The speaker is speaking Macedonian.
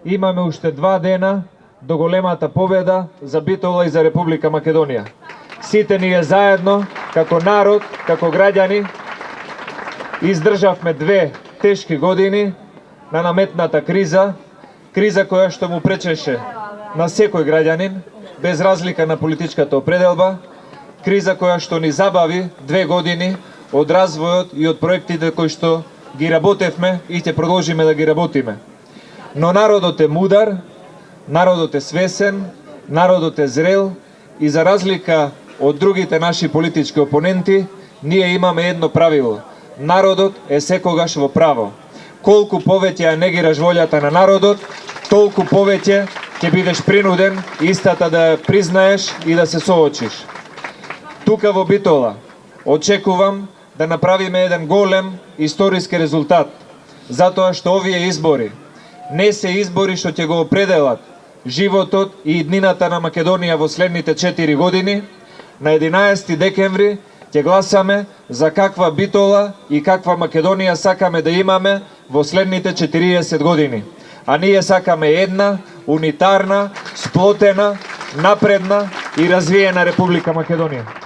Имаме уште 2 дена до големата победа за Битола и за Република Македонија. Сите ние заедно, како народ, како граѓани, издржавме 2 тешки години на наметната криза, криза која што му пречеше на секој граѓанин, без разлика на политичката определба, криза која што ни забави 2 години од развојот и од проектите кои што ги работевме и ќе продолжиме да ги работиме. Но народот е мудар, народот е свесен, народот е зрел и за разлика од другите наши политички опоненти, ние имаме едно правило. Народот е секогаш во право. Колку повеќе ја негираш волјата на народот, толку повеќе ќе бидеш принуден истата да ја признаеш и да се соочиш. Тука во Битола очекувам да направиме еден голем историски резултат, затоа што овие избори не се избори што ќе го определат животот и иднината на Македонија во следните 4 години. На 11 декември ќе гласаме за каква Битола и каква Македонија сакаме да имаме во следните 40 години. А ние сакаме една, унитарна, сплотена, напредна и развиена Република Македонија.